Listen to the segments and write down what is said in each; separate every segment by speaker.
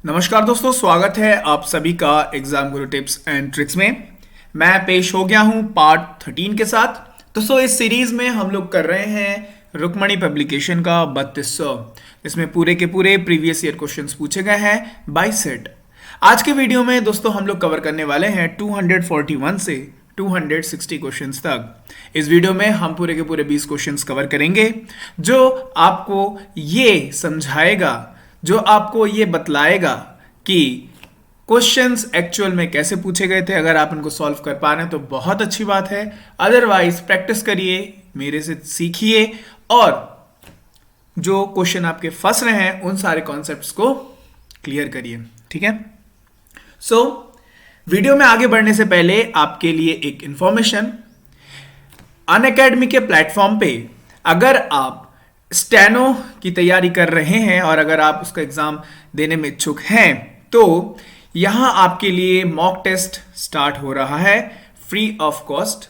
Speaker 1: नमस्कार दोस्तों, स्वागत है आप सभी का exam Guru tips and tricks में। मैं पेश हो गया हूं पार्ट 13 के साथ। दोस्तों, इस सीरीज में हम लोग कर रहे हैं रुक्मणी पब्लिकेशन का 3200। इसमें पूरे के पूरे प्रीवियस ईयर क्वेश्चंस पूछे गए हैं बाय सेट। आज के वीडियो में दोस्तों हम लोग कवर करने वाले हैं 241 से 260 क्वेश्चंस तक। इस वीडियो में हम पूरे के पूरे 20 क्वेश्चंस कवर करेंगे, जो आपको ये समझाएगा, जो आपको ये बतलाएगा कि क्वेश्चंस एक्चुअल में कैसे पूछे गए थे। अगर आप इनको सॉल्व कर पा रहे हैं तो बहुत अच्छी बात है, अदरवाइज प्रैक्टिस करिए, मेरे से सीखिए और जो क्वेश्चन आपके फंस रहे हैं उन सारे कॉन्सेप्ट्स को क्लियर करिए। ठीक है। सो वीडियो में आगे बढ़ने से पहले आपके लिए एक इंफॉर्मेशन। अनअकैडमी के प्लेटफॉर्म पे अगर आप स्टेनो की तैयारी कर रहे हैं और अगर आप उसका एग्जाम देने में इच्छुक हैं तो यहां आपके लिए मॉक टेस्ट स्टार्ट हो रहा है फ्री ऑफ कॉस्ट।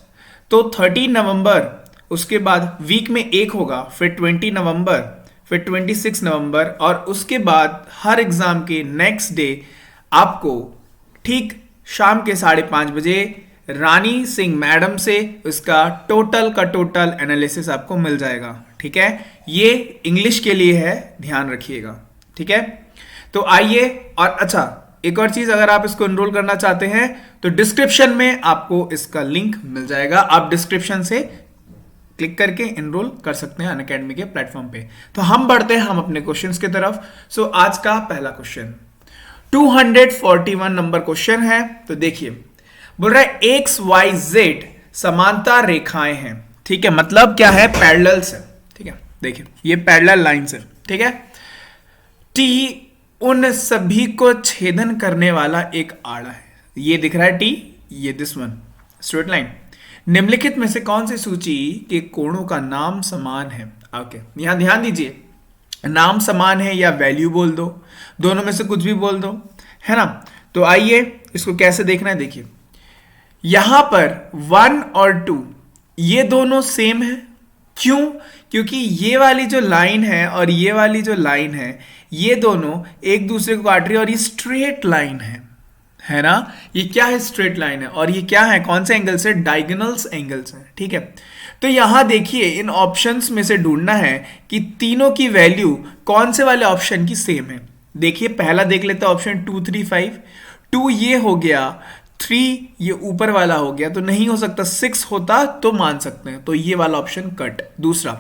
Speaker 1: तो 13 नवंबर, उसके बाद वीक में एक होगा, फिर 20 नवंबर, फिर 26 नवंबर और उसके बाद हर एग्जाम के नेक्स्ट डे आपको ठीक शाम के 5:30 बजे रानी सिंह मैडम से उसका टोटल का टोटल एनालिसिस आपको मिल जाएगा। ठीक है, ये इंग्लिश के लिए है, ध्यान रखिएगा। ठीक है, तो आइए। और अच्छा, एक और चीज, अगर आप इसको एनरोल करना चाहते हैं तो डिस्क्रिप्शन में आपको इसका लिंक मिल जाएगा, आप डिस्क्रिप्शन से क्लिक करके एनरोल कर सकते हैं अनअकैडमी के प्लेटफॉर्म पे। तो हम बढ़ते हैं हम अपने क्वेश्चंस की तरफ। सो आज का पहला क्वेश्चन 241 नंबर क्वेश्चन है। तो देखिए, बोल रहा है एक्स वाई जेड समांतर रेखाएं हैं। ठीक है, मतलब क्या है? पैरेलल्स है। ठीक है, देखिए ये पैरेलल लाइंस है। ठीक है, टी उन सभी को छेदन करने वाला एक आड़ा है। ये दिख रहा है टी, ये दिस वन स्ट्रेट लाइन। निम्नलिखित में से कौन सी सूची के कोणों का नाम समान है? ओके, यहां ध्यान दीजिए, नाम समान है या वैल्यू बोल दो, दोनों में से कुछ भी बोल दो, है ना। तो आइए इसको कैसे देखना है। देखिए यहां पर 1 और 2 ये दोनों सेम है। क्यों? क्योंकि ये वाली जो लाइन है और ये वाली जो लाइन है, ये दोनों एक दूसरे को काट रही है और ये स्ट्रेट लाइन है ना। ये क्या है? स्ट्रेट लाइन है। और ये क्या है? कौन से एंगल से? डायगोनल्स एंगल्स है। ठीक है, तो यहां देखिए इन ऑप्शंस में से ढूंढना है कि तीनों की वैल्यू कौन से वाले ऑप्शन की सेम है। देखिए पहला देख लेते हैं, ऑप्शन 2 3 5। 2 ये हो गया, 3 ये ऊपर वाला हो गया, तो नहीं हो सकता। 6 होता तो मान सकते हैं, तो ये वाला ऑप्शन कट। दूसरा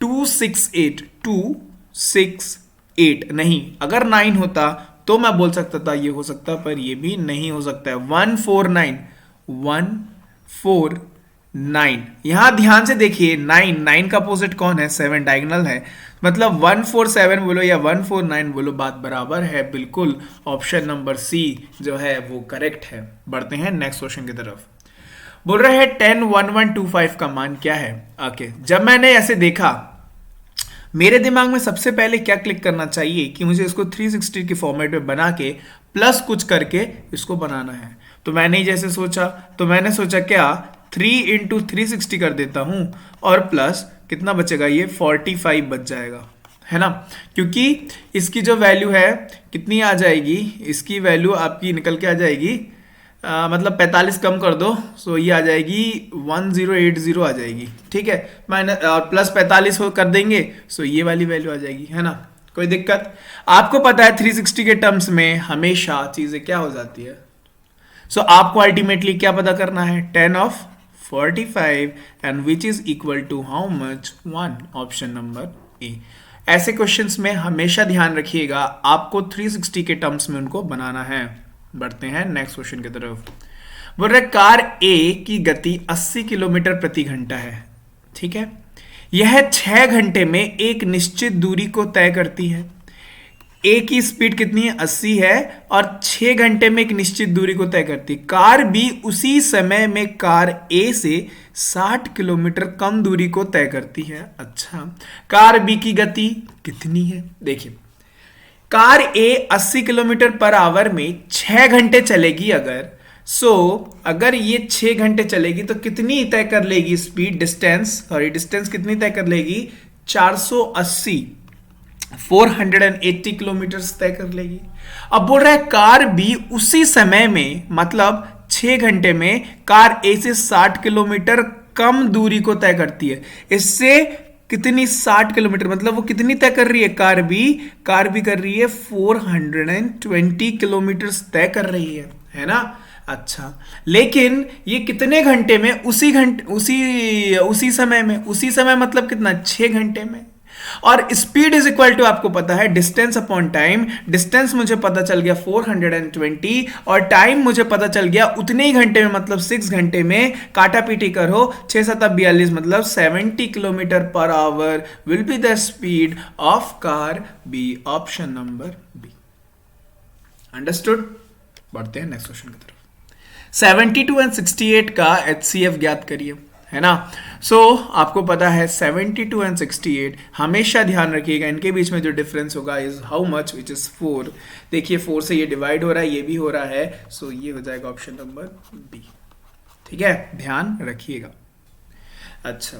Speaker 1: 2 6 8, 2 6 8 नहीं। अगर 9 होता तो मैं बोल सकता था ये हो सकता, पर ये भी नहीं हो सकता है। 1 4 9, 1 4 9। यहां ध्यान से देखिए, 9 का अपोजिट कौन है? 7 डायगोनल है। मतलब 1 4 7 बोलो या 1 4 9 बोलो, बात बराबर है। बिल्कुल ऑप्शन नंबर सी जो है वो करेक्ट है। बढ़ते हैं नेक्स्ट क्वेश्चन की तरफ। बोल रहे हैं 10 1 1 2 5 का मान क्या है? ओके, जब मैंने ऐसे देखा, मेरे दिमाग में सबसे पहले क्या क्लिक करना चाहिए कि मुझे इसको 360 के फॉर्मेट में बना के प्लस कुछ करके इसको बनाना है। तो मैंने जैसे सोचा, तो मैंने सोचा क्या 3 इंटू 360 कर देता हूं और प्लस कितना बचेगा? ये 45 बच जाएगा, है ना। क्योंकि इसकी जो वैल्यू है कितनी आ जाएगी? इसकी वैल्यू आपकी निकल के आ जाएगी, मतलब 45 कम कर दो, सो ये आ जाएगी 1080 आ जाएगी। ठीक है, माइनस प्लस 45 कर देंगे, सो ये वाली वैल्यू आ जाएगी, है ना। कोई दिक्कत? आपको पता है 360 के टर्म्स में हमेशा चीजें क्या हो जाती है। सो आपको अल्टीमेटली क्या पता करना है? 10 of 45 and which is equal to how much? 1। Option number A. ऐसे क्वेश्चंस में हमेशा ध्यान रखिएगा, आपको 360 के टर्म्स में उनको बनाना है। बढ़ते हैं नेक्स्ट क्वेश्चन की तरफ। बोल रहे कार ए की गति 80 किलोमीटर प्रति घंटा है। ठीक है, यह 6 घंटे में एक निश्चित दूरी को तय करती है। ए की स्पीड कितनी है? 80 है और 6 घंटे में एक निश्चित दूरी को तय करती है। कार बी उसी समय में कार ए से 60 किलोमीटर कम दूरी को तय करती है। अच्छा, कार बी की गति कितनी है? देखिए, car A 80 kilometre per our में 6 घंटे चलेगी। अगर ये 6 घंटे चलेगी तो कितनी तय कर लेगी? स्पीड, डिस्टेंस कितनी तय कर लेगी? 480 480 किलोमीटर तय कर लेगी। अब बोल रहा है कार बी उसी समय में, मतलब 6 घंटे में कार ए से 60 किलोमीटर कम दूरी को तय करती है। इससे कितनी 60 किलोमीटर, मतलब वो कितनी तय कर रही है कार बी कर रही है 420 किलोमीटर तय कर रही है ना। अच्छा, लेकिन ये कितने घंटे में, उसी समय में, उसी समय मतलब कितना, 6 घंटे में। और स्पीड इज इक्वल टू, आपको पता है डिस्टेंस अपॉन टाइम। डिस्टेंस मुझे पता चल गया 420 और टाइम मुझे पता चल गया उतने ही घंटे में, मतलब 6 घंटे में। काटा पीटी करो, 6 7 42, मतलब 70 kilometre per hour will be the speed of car B. Option number B. Understood. बढ़ते हैं नेक्स्ट क्वेश्चन की तरफ। 72 एंड 68 का HCF ज्ञात करिए, है ना। आपको पता है 72 एंड 68, हमेशा ध्यान रखिएगा इनके बीच में जो डिफरेंस होगा is how much, which is 4। देखिए 4 से ये डिवाइड हो रहा है, ये भी हो रहा है, ये हो जाएगा ऑप्शन नंबर बी। ठीक है, ध्यान रखिएगा। अच्छा,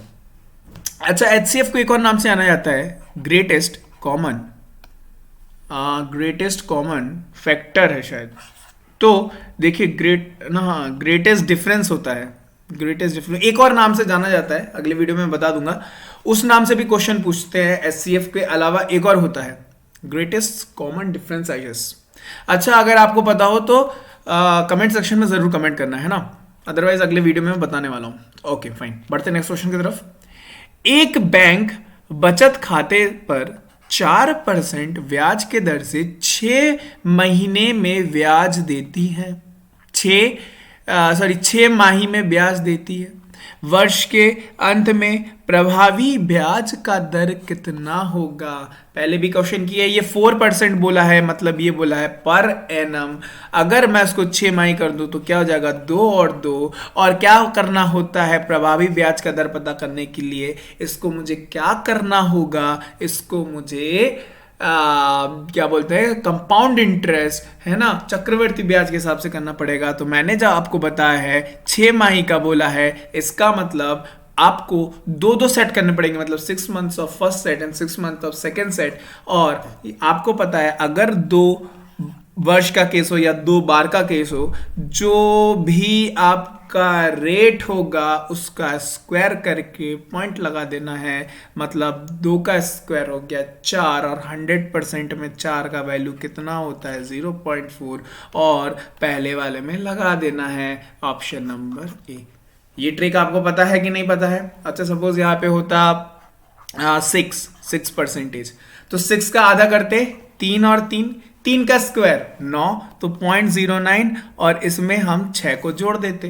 Speaker 1: HCF को एक और नाम से जाना जाता है ग्रेटेस्ट कॉमन फैक्टर है शायद। तो देखिए ग्रेटेस्ट डिफरेंस होता है, ग्रेटेस्ट डिफरेंस एक और नाम से जाना जाता है, अगले वीडियो में बता दूंगा। उस नाम से भी क्वेश्चन पूछते हैं। HCF के अलावा एक और होता है greatest common difference, I guess. अच्छा, अगर आपको पता हो तो कमेंट सेक्शन में जरूर कमेंट करना, है ना, अदरवाइज अगले वीडियो में मैं बताने वाला हूं। ओके फाइन, बढ़ते नेक्स्ट क्वेश्चन की तरफ। एक बैंक बचत खाते पर 4% ब्याज के दर से 6 महीने में ब्याज देती है। 6 माही में ब्याज देती है। वर्ष के अंत में प्रभावी ब्याज का दर कितना होगा? पहले भी क्वेश्चन किया, ये 4% बोला है, मतलब ये बोला है पर एनम। अगर मैं इसको 6 माही कर दूं तो क्या हो जाएगा, 2 और 2। और क्या करना होता है प्रभावी ब्याज का दर पता करने के लिए? इसको मुझे क्या करना होगा, इसको मुझे क्या बोलते हैं, कंपाउंड इंटरेस्ट, है ना, चक्रवर्ती ब्याज के हिसाब से करना पड़ेगा। तो मैंने जो आपको बताया है 6 माही का बोला है, इसका मतलब आपको 2 सेट करने पड़ेंगे, मतलब 6 months of first set and 6 month of second set. और आपको पता है अगर 2 वर्ष का केस हो या 2 बार का केस हो, जो भी आपका रेट होगा उसका स्क्वायर करके पॉइंट लगा देना है। मतलब 2 का स्क्वायर हो गया 4, और 100% में 4 का वैल्यू कितना होता है, 0.4, और पहले वाले में लगा देना है ऑप्शन नंबर ए। ये ट्रिक आपको पता है कि नहीं पता है? अच्छा, सपोज यहाँ पे होता 6%, तो 6 का आधा करते 3 और 3 का स्क्वायर 9, तो 0.09, और इसमें हम 6 को जोड़ देते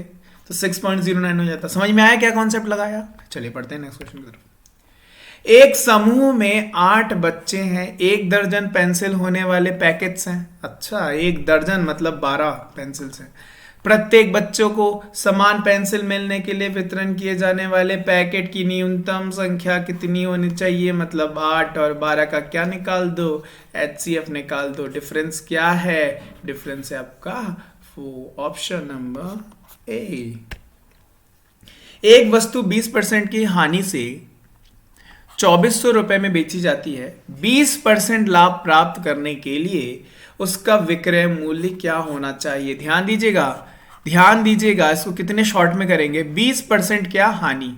Speaker 1: तो 6.09 हो जाता। समझ में आया क्या कॉन्सेप्ट लगाया? चलिए पढ़ते हैं नेक्स्ट क्वेश्चन की तरफ। एक समूह में 8 बच्चे हैं, 1 दर्जन पेंसिल होने वाले पैकेट्स हैं। अच्छा, 1 दर्जन मतलब 12 पेंसिल्स हैं। प्रत्येक बच्चों को समान पेंसिल मिलने के लिए वितरण किए जाने वाले पैकेट की न्यूनतम संख्या कितनी होनी चाहिए? मतलब 8 और 12 का क्या निकाल दो, HCF निकाल दो। डिफरेंस क्या है? डिफरेंस है आपका ऑप्शन नंबर ए। एक वस्तु 20% की हानि से 2400 रुपए में बेची जाती है। 20% लाभ प्राप्त करने के लिए उसका विक्रय मूल्य क्या होना चाहिए? ध्यान दीजिएगा, इसको कितने शॉर्ट में करेंगे। 20% क्या हानि,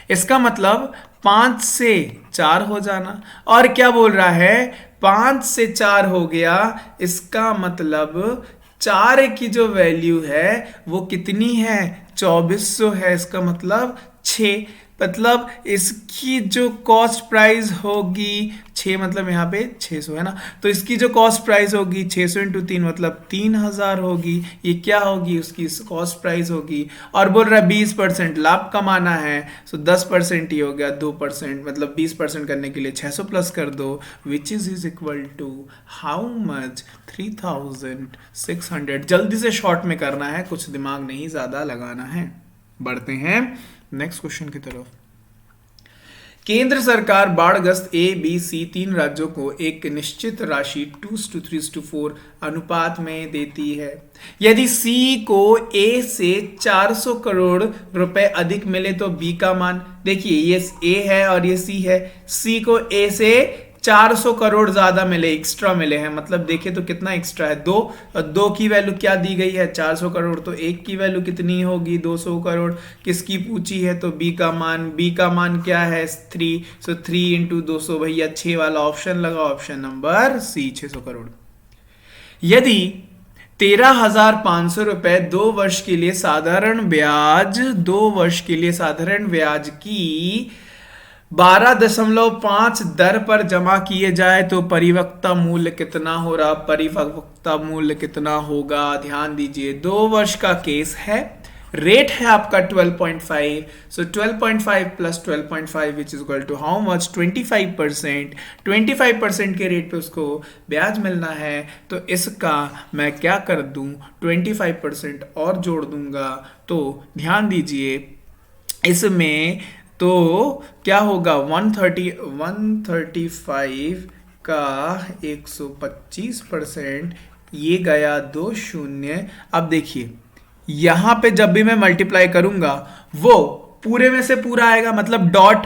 Speaker 1: इसका मतलब 5 से 4 हो जाना। और क्या बोल रहा है, 5 से 4 हो गया, इसका मतलब 4 की जो वैल्यू है वो कितनी है, 2400 है। इसका मतलब 6, मतलब इसकी जो कॉस्ट प्राइस होगी 6, मतलब यहाँ पे 600 है ना, तो इसकी जो कॉस्ट प्राइस होगी 600 इंटू 3 मतलब 3000 होगी। ये क्या होगी, उसकी कॉस्ट प्राइस होगी। और बोल रहा है 20% लाभ कमाना है, सो 10% ही हो गया, 2%, मतलब 20% करने के लिए 600 प्लस कर दो, which is equal to how much, 3600। जल्दी से शॉर्ट में करना है, कुछ दिमाग नहीं ज्यादा लगाना है। बढ़ते हैं नेक्स्ट क्वेश्चन की तरफ। केंद्र सरकार बाढ़ग्रस्त A, B, C 3 राज्यों को एक निश्चित राशि 2:3:4 अनुपात में देती है। यदि C को A से 400 करोड़ रुपए अधिक मिले तो B का मान, देखिए ये A है और ये C है। C को A से 400 करोड़ ज्यादा मिले, एक्स्ट्रा मिले हैं, मतलब देखे तो कितना एक्स्ट्रा है, दो। दो की वैल्यू क्या दी गई है 400 करोड़, तो एक की वैल्यू कितनी होगी 200 करोड़। किसकी पूछी है, तो बी का मान, बी का मान क्या है 3, सो 3 इंटू 200 भैया 6 वाला ऑप्शन लगा, ऑप्शन नंबर सी 600 करोड़। यदि 13,500 रुपए 2 वर्ष के लिए साधारण ब्याज, 2 वर्ष के लिए साधारण ब्याज की 12.5 दर पर जमा किए जाए तो परिपक्वता मूल्य कितना हो रहा, परिपक्वता मूल्य कितना होगा, ध्यान दीजिए। 2 वर्ष का केस है, रेट है आपका 12.5, so 12.5 plus 12.5 which is equal to how much 25%। 25% के रेट पे उसको ब्याज मिलना है, तो इसका मैं क्या कर दूं 25% और जोड़ दूंगा। तो ध्यान दीजिए इसमें तो क्या होगा 135 का 125%, ये गया 2 शून्य। अब देखिए यहां पे जब भी मैं मल्टीप्लाई करूंगा वो पूरे में से पूरा आएगा, मतलब डॉट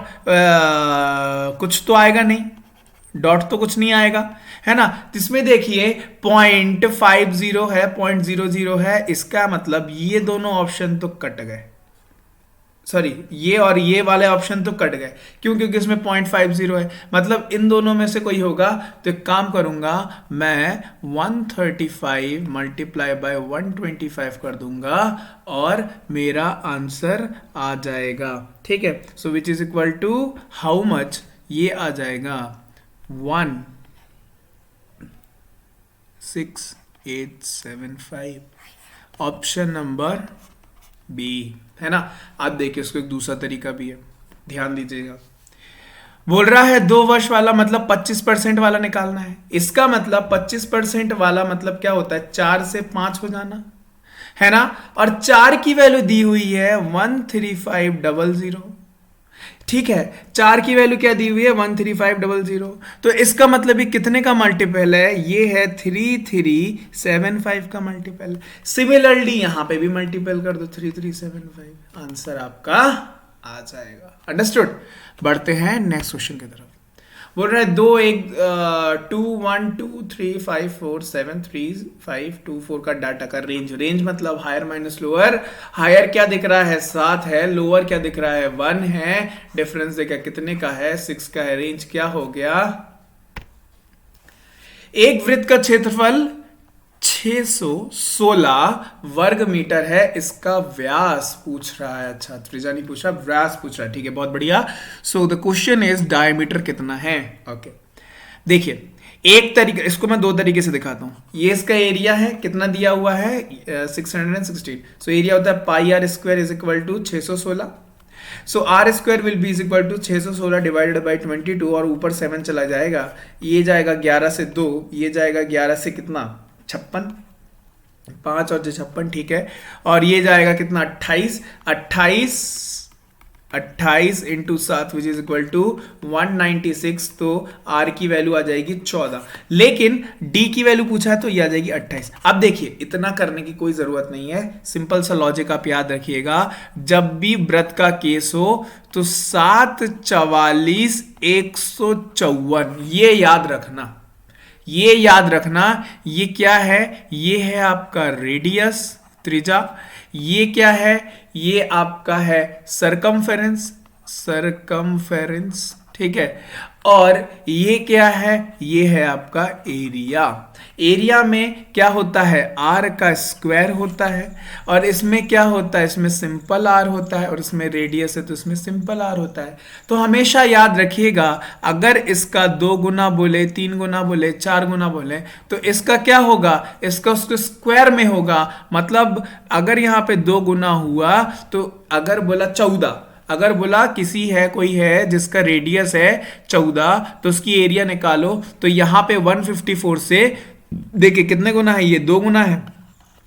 Speaker 1: कुछ तो आएगा नहीं, डॉट तो कुछ नहीं आएगा, है ना। इसमें देखिए 0.50 है, 0.00 है, इसका मतलब ये दोनों ऑप्शन तो कट गए, सॉरी ये और ये वाले ऑप्शन तो कट गए, क्यों, क्योंकि इसमें 0.50 है, मतलब इन दोनों में से कोई होगा। तो एक काम करूंगा मैं 135 मल्टीप्लाई बाय 125 कर दूंगा और मेरा आंसर आ जाएगा, ठीक है। So which is equal to how much, ये आ जाएगा 16875, ऑप्शन नंबर बी, है ना। आप देखिए उसको एक दूसरा तरीका भी है, ध्यान दीजिएगा। बोल रहा है 2 वर्ष वाला मतलब 25% वाला निकालना है, इसका मतलब 25% वाला मतलब क्या होता है 4 से 5 हो जाना, है ना। और 4 की वैल्यू दी हुई है 13500, ठीक है। 4 की वैल्यू क्या दी हुई है 13500, तो इसका मतलब ये कितने का मल्टीपल है, ये है 3375 का मल्टीपल। सिमिलरली यहां पे भी मल्टीपल कर दो 3375, आंसर आपका आ जाएगा। अंडरस्टूड। बढ़ते हैं नेक्स्ट क्वेश्चन की तरफ। बोल रहा है 2 1 2 3 5 4 7 3 5 2 4 का डाटा का रेंज, रेंज मतलब हायर माइनस लोअर, हायर क्या दिख रहा है 7 है, लोअर क्या दिख रहा है 1 है, डिफरेंस देखा कितने का है 6 का है, रेंज क्या हो गया। एक वृत्त का क्षेत्रफल 616 वर्ग मीटर है, इसका व्यास पूछ रहा है, अच्छा त्रिज्या नहीं पूछ रहा, व्यास पूछ रहा है, ठीक है बहुत बढ़िया। So the question is diameter कितना है, ओके। देखिए एक तरीके, इसको मैं दो तरीके से दिखाता हूं। ये इसका एरिया है, कितना दिया हुआ है 616, सो एरिया होता है pi r square is equal to 616, so r square will be is equal to 616 divided by 22, और ऊपर 7 चला जाएगा, ये जाएगा 11 से 2, ये जाएगा 11 से कितना 56, 5 और 56, ठीक है। और ये जाएगा कितना 28 into 7 which is equal to 196, तो आर की वैल्यू आ जाएगी 14, लेकिन डी की वैल्यू पूछा है तो ये आ जाएगी 28। अब देखिए इतना करने की कोई जरूरत नहीं है, सिंपल सा लॉजिक आप याद रखिएगा, जब भी वृत्त का केस हो तो 7 44 154, ये याद रखना, ये याद रखना। ये क्या है, ये है आपका रेडियस त्रिज्या, ये क्या है, ये आपका है सरकमफेरेंस, ठीक है। और ये क्या है, ये है आपका एरिया। एरिया में क्या होता है आर का स्क्वायर होता है, और इसमें क्या होता है, इसमें सिंपल आर होता है, और इसमें रेडियस है तो इसमें सिंपल आर होता है। तो हमेशा याद रखिएगा अगर इसका 2 गुना बोले, 3 गुना बोले, 4 गुना बोले, तो इसका क्या होगा, इसका उसके स्क्वायर में होगा। मतलब अगर यहाँ पे 2 गुना हुआ तो अगर बोला 14, अगर बोला किसी है कोई है जिसका रेडियस है 14, तो उसकी एरिया निकालो, तो यहाँ पे 154 से देखिए कितने गुना है, ये 2 गुना है,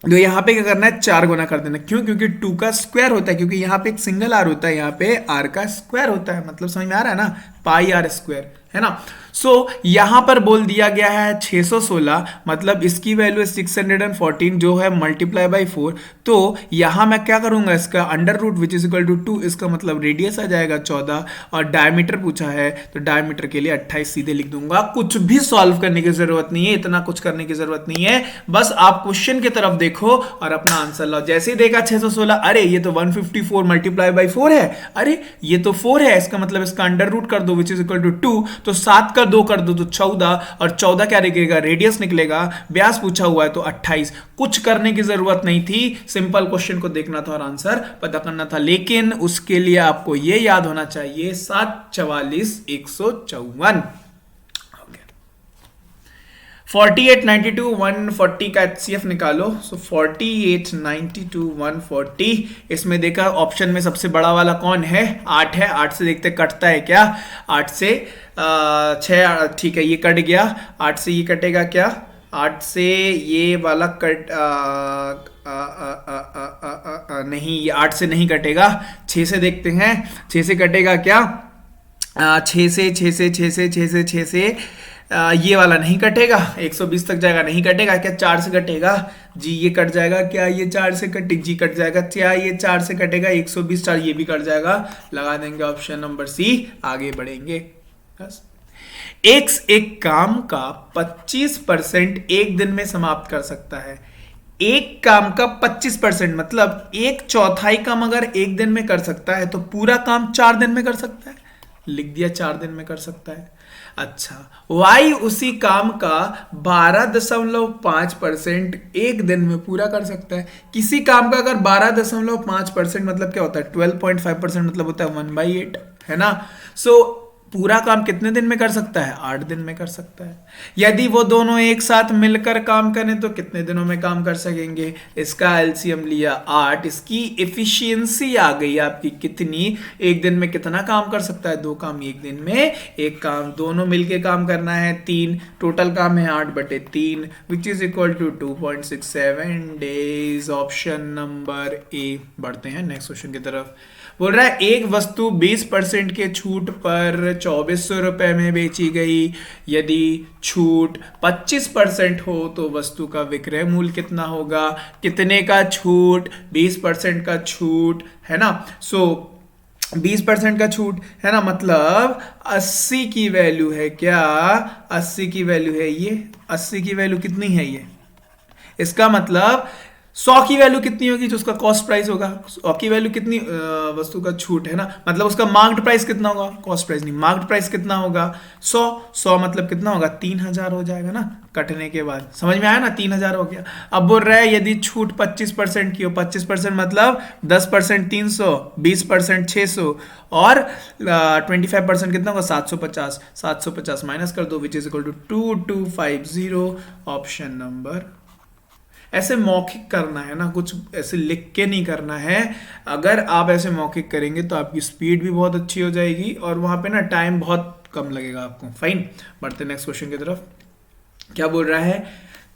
Speaker 1: तो यहाँ पे क्या करना है 4 गुना कर देना। क्यों, क्योंकि 2 का स्क्वायर होता है, क्योंकि यहाँ पे एक सिंगल आर होता है, यहाँ पे आर का स्क्वायर होता है, मतलब समझ में आ रहा है ना, पाई आर स्क्वायर, है ना। सो यहां पर बोल दिया गया है 616, मतलब इसकी वैल्यू 614 जो है मल्टीप्लाई बाई 4। तो यहां मैं क्या करूंगा, इसका under root which is equal to 2, इसका मतलब रेडियस आ जाएगा 14, और डायमीटर पूछा है तो डायमीटर के लिए 28 सीधे लिख दूंगा। कुछ भी सॉल्व करने की जरूरत नहीं है, इतना कुछ करने की जरूरत नहीं है, बस आप क्वेश्चन की तरफ देखो और अपना आंसर लाओ। जैसे ही देखा 616, अरे ये तो 154 मल्टीप्लाई बाई 4 है, अरे ये तो 4 है, इसका मतलब इसका अंडर रूट कर दो विच इज इक्वल टू 2, तो 7 का 2 कर दो तो 14, और 14 क्या निकलेगा, रेडियस निकलेगा, व्यास पूछा हुआ है तो 28। कुछ करने की जरूरत नहीं थी, सिंपल क्वेश्चन को देखना था और आंसर पता करना था, लेकिन उसके लिए आपको यह याद होना चाहिए 744 154। 4892 140 का HCF निकालो। सो 4892 140, इसमें देखा ऑप्शन में सबसे बड़ा वाला कौन है, 8 है। 8 से देखते कटता है क्या, 8 से 6, ठीक है ये कट गया, 8 से ये कटेगा क्या, 8 से ये वाला कट नहीं, ये 8 से नहीं कटेगा, 6 से देखते हैं, 6 से कटेगा क्या, 6 से 6 से 6 से 6 से 6 से ये वाला नहीं कटेगा, 120 तक जाएगा, नहीं कटेगा क्या, 4 से कटेगा जी, ये कट जाएगा क्या, ये 4 से कटे जी, कट जाएगा क्या, ये 4 से कटेगा, 120, 4 ये भी कट जाएगा, लगा देंगे ऑप्शन नंबर सी, आगे बढ़ेंगे। बस एक काम का 25% एक दिन में समाप्त कर सकता है। एक काम का 25% मतलब एक चौथाई काम अगर एक दिन में कर सकता है तो पूरा काम 4 दिन में कर सकता है, लिख दिया 4 दिन में कर सकता है। अच्छा, y उसी काम का 12.5% एक दिन में पूरा कर सकता है। किसी काम का अगर 12.5% मतलब क्या होता है, 12.5% मतलब होता है 1/8, है ना। सो पूरा काम कितने दिन में कर सकता है, 8 दिन में कर सकता है। यदि वो दोनों एक साथ मिलकर काम करें तो कितने दिनों में काम कर सकेंगे, इसका एलसीएम लिया 8, इसकी एफिशिएंसी आ गई आपकी कितनी, एक दिन में कितना काम कर सकता है, 2 काम एक दिन में, एक काम दोनों मिलके काम करना है 3, टोटल काम है 8/3 which is equal to 2.67 days. Option number A. बढ़ते हैं नेक्स्ट क्वेश्चन की तरफ। बोल रहा है एक वस्तु 20% के छूट पर 2400 रुपए में बेची गई, यदि छूट 25% हो तो वस्तु का विक्रय मूल्य कितना होगा। कितने का छूट, 20% का छूट, है ना। सो 20% का छूट है ना, मतलब 80 की वैल्यू है क्या, 80 की वैल्यू है ये, 80 की वैल्यू कितनी है ये, इसका मतलब 100 की वैल्यू कितनी होगी जो उसका कॉस्ट प्राइस होगा, 100 की वैल्यू कितनी वस्तु का छूट है ना, मतलब उसका मार्क्ड प्राइस कितना होगा, कॉस्ट प्राइस नहीं, मार्क्ड प्राइस कितना होगा 100 मतलब कितना होगा 3000 हो जाएगा ना कटने के बाद, समझ में आया ना, 3000 हो गया। अब बोल रहा है यदि छूट 25% की हो, 25% मतलब 10% 300, 20% 600 और 25% कितना होगा 750, 750 माइनस कर दो which is equal to 2250। Option number. ऐसे मौखिक करना है ना, कुछ ऐसे लिख के नहीं करना है। अगर आप ऐसे मौखिक करेंगे तो आपकी स्पीड भी बहुत अच्छी हो जाएगी और वहां पे ना टाइम बहुत कम लगेगा आपको। फाइन, बढ़ते नेक्स्ट क्वेश्चन की तरफ। क्या बोल रहा है,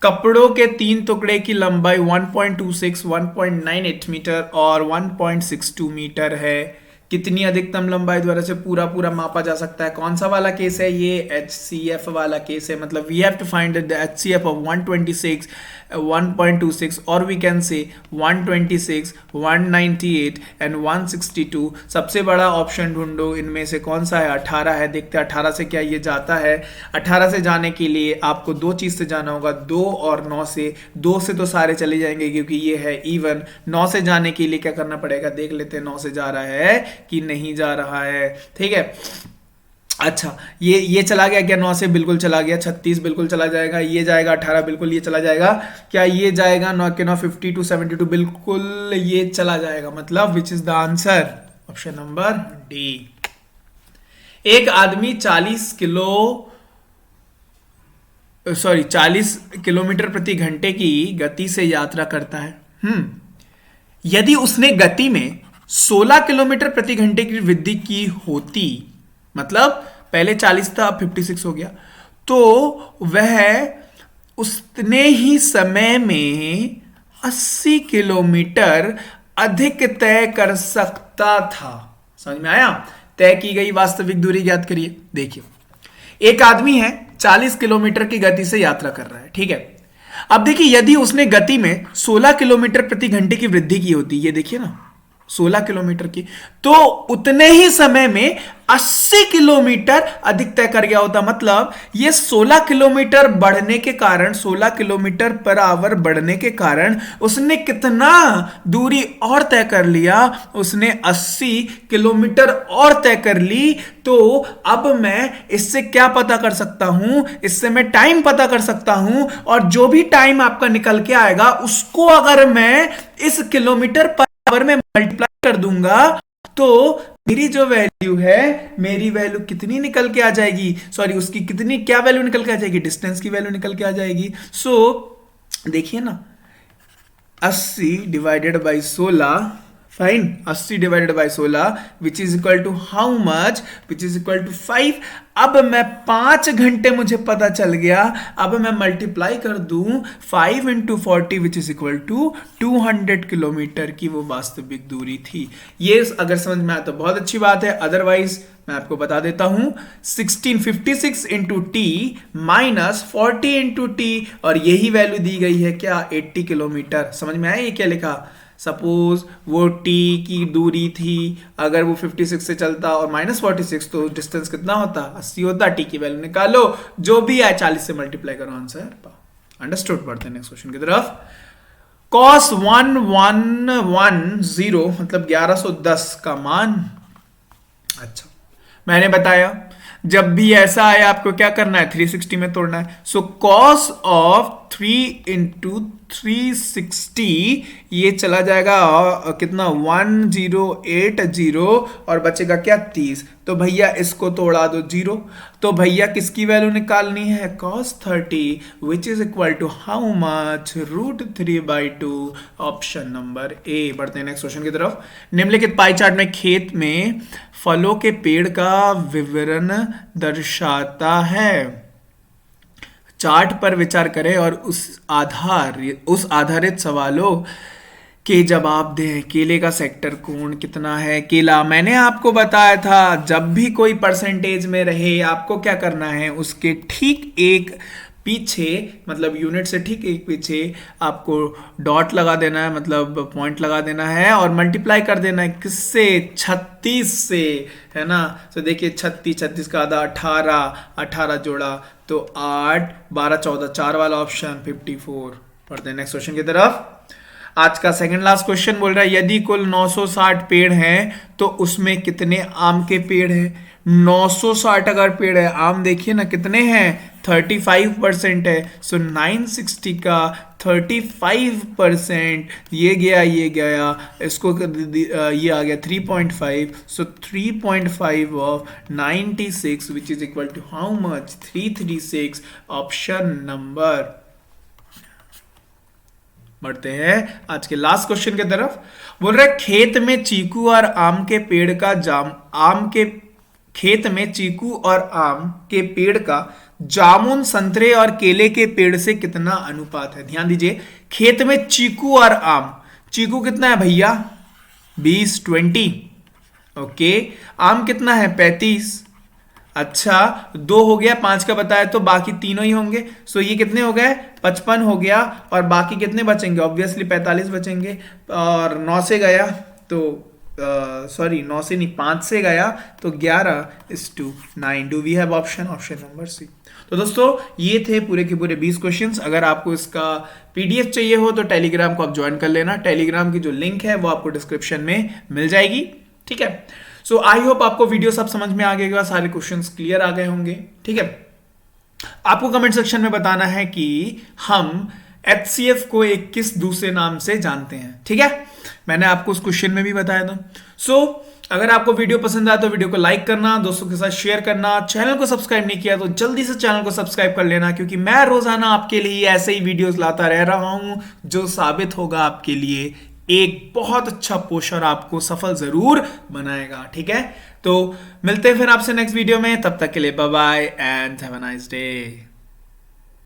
Speaker 1: कपड़ों के 3 टुकड़े की लंबाई 1.26, 1.98 मीटर और 1.62 मीटर है। कितनी अधिकतम लंबाई द्वारा से पूरा मापा जा सकता है। कौन सा वाला केस है ये, HCF वाला केस है, मतलब we have to find the HCF of 126, 1.26 और वी कैन से 126, 198 एंड 162। सबसे बड़ा ऑप्शन ढूंढो, इनमें से कौन सा है, 18 है। देखते हैं 18 से क्या ये जाता है। 18 से जाने के लिए आपको 2 चीज से जाना होगा, 2 और 9 से। 2 से तो सारे चले जाएंगे क्योंकि ये है इवन। 9 से जाने के लिए क्या करना पड़ेगा, देख लेते हैं 9 से जा रहा है कि नहीं जा रहा है। ठीक है, अच्छा ये चला गया क्या, 9 से बिल्कुल चला गया, 36 बिल्कुल चला जाएगा, ये जाएगा 18 बिल्कुल ये चला जाएगा, क्या ये जाएगा 9 के 9 52 72 बिल्कुल ये चला जाएगा, मतलब which is the answer option number D. एक आदमी 40 किलोमीटर प्रति घंटे की गति से यात्रा करता है। यदि उसने गति में 16 किलोमीटर प्रति घंटे की वृद्धि की होती, मतलब पहले 40 था अब 56 हो गया, तो वह उतने ही समय में 80 किलोमीटर अधिक तय कर सकता था। समझ में आया। तय की गई वास्तविक दूरी ज्ञात करिए। देखिए एक आदमी है 40 किलोमीटर की गति से यात्रा कर रहा है, ठीक है। अब देखिए यदि उसने गति में 16 किलोमीटर प्रति घंटे की वृद्धि की होती, ये देखिए ना 16 किलोमीटर की, तो उतने ही समय में 80 किलोमीटर अधिक तय कर गया होता। मतलब ये 16 किलोमीटर बढ़ने के कारण, 16 किलोमीटर पर आवर बढ़ने के कारण उसने कितना दूरी और तय कर लिया, उसने 80 किलोमीटर और तय कर ली। तो अब मैं इससे क्या पता कर सकता हूं, इससे मैं टाइम पता कर सकता हूं, और जो भी टाइम आपका निकल के आएगा उसको अगर मैं इस किलोमीटर पर आवर में मल्टीप्लाई कर दूंगा तो मेरी जो वैल्यू है, मेरी वैल्यू कितनी निकल के आ जाएगी, सॉरी उसकी कितनी क्या वैल्यू निकल के आ जाएगी, डिस्टेंस की वैल्यू निकल के आ जाएगी। सो देखिए ना 80 divided by 16, fine, 80 divided by 16 which is equal to how much, which is equal to 5। अब मैं 5 घंटे मुझे पता चल गया, अब मैं मल्टीप्लाई कर दूं 5 into 40 which is equal to 200 kilometre की वो वास्तविक दूरी थी। ये अगर समझ में आया तो बहुत अच्छी बात है, अदरवाइज मैं आपको बता देता हूं 1656 into T minus 40 into T, और यही वैल्यू दी गई है क्या, 80 किलोमीटर। समझ में आया ये क्या लिखा, सपोज वो t की दूरी थी, अगर वो 56 से चलता और माइनस 46 तो डिस्टेंस कितना होता, 80 होता। t की वैल्यू निकालो, जो भी आए 40 से मल्टीप्लाई करो, आंसर अंडरस्टूड। बढ़ते हैं नेक्स्ट क्वेश्चन की तरफ। cos 1110 मतलब 1110 का मान, अच्छा मैंने बताया जब भी ऐसा आए आपको क्या करना है, 360 में तोड़ना है। सो cos ऑफ 3 इंटू 360 ये चला जाएगा कितना 1080 और बचेगा क्या 30। तो भैया इसको तोड़ा दो 0। तो भैया किसकी वैल्यू निकालनी है, cos 30 which is equal to how much, √3/2, option number A. बढ़ते हैं नेक्स्ट क्वेश्चन की तरफ। निम्नलिखित पाई चार्ट में खेत में फलों के पेड़ का विवरण दर्शाता है। चार्ट पर विचार करें और उस आधारित सवालों के जवाब दें। केले का सेक्टर कोण कितना है, केला मैंने आपको बताया था जब भी कोई परसेंटेज में रहे आपको क्या करना है, उसके ठीक एक पीछे मतलब यूनिट से ठीक एक पीछे आपको डॉट लगा देना है, मतलब पॉइंट लगा देना है और मल्टीप्लाई कर देना है किससे, 36 से, है ना। तो देखिए 36 का आधा 18 जोड़ा तो 8 12 14 4 वाला ऑप्शन 54। पढ़ते हैं नेक्स्ट क्वेश्चन की तरफ। आज का सेकंड लास्ट क्वेश्चन बोल रहा है यदि कुल 960 पेड़ हैं तो उसमें कितने आम के पेड़ हैं। 960 अगर पेड़ है, आम देखिए ना कितने हैं, 35% है। सो 960 का 35% ये गया इसको ये आ गया 3.5। So 3.5 of 96 which is equal to how much, 336, option number. बढ़ते हैं आज के लास्ट क्वेश्चन की तरफ। बोल रहा है खेत में चीकू और आम के पेड़ का खेत में चीकू और आम के पेड़ का जामुन संतरे और केले के पेड़ से कितना अनुपात है। ध्यान दीजिए, खेत में चीकू और आम, चीकू कितना है भैया 20 ओके, आम कितना है 35, अच्छा 2 हो गया, 5 का बताया तो बाकी तीनों ही होंगे। सो ये कितने हो गए 55 हो गया और बाकी कितने बचेंगे, ऑब्वियसली 45 बचेंगे। और 9 से गया तो सॉरी 9 से नहीं 5 से गया तो 11:9। Do we have option number C. तो दोस्तों ये थे पूरे के पूरे 20 क्वेश्चंस। अगर आपको इसका पीडीएफ चाहिए हो तो टेलीग्राम को आप ज्वाइन कर लेना। टेलीग्राम की जो लिंक है वो आपको डिस्क्रिप्शन में मिल जाएगी, ठीक है। सो आई होप आपको वीडियो सब समझ में आ गएगा, सारे क्वेश्चंस क्लियर आ गए होंगे, ठीक है। आपको कमेंट सेक्शन में बताना है कि हम HCF को एक किस दूसरे नाम से जानते हैं, ठीक है। मैंने आपको उस क्वेश्चन में भी बताया था। सो अगर आपको वीडियो पसंद आया तो वीडियो को लाइक करना, दोस्तों के साथ शेयर करना, चैनल को सब्सक्राइब नहीं किया तो जल्दी से चैनल को सब्सक्राइब कर लेना, क्योंकि मैं रोजाना आपके लिए ऐसे ही वीडियोस लाता रह रहा हूं जो साबित होगा आपके लिए एक बहुत अच्छा पोस्टर आपको सफल जरूर बनाएगा, ठीक है। तो मिलते हैं फिर आपसे नेक्स्ट वीडियो में, तब तक के लिए bye bye and have a nice day.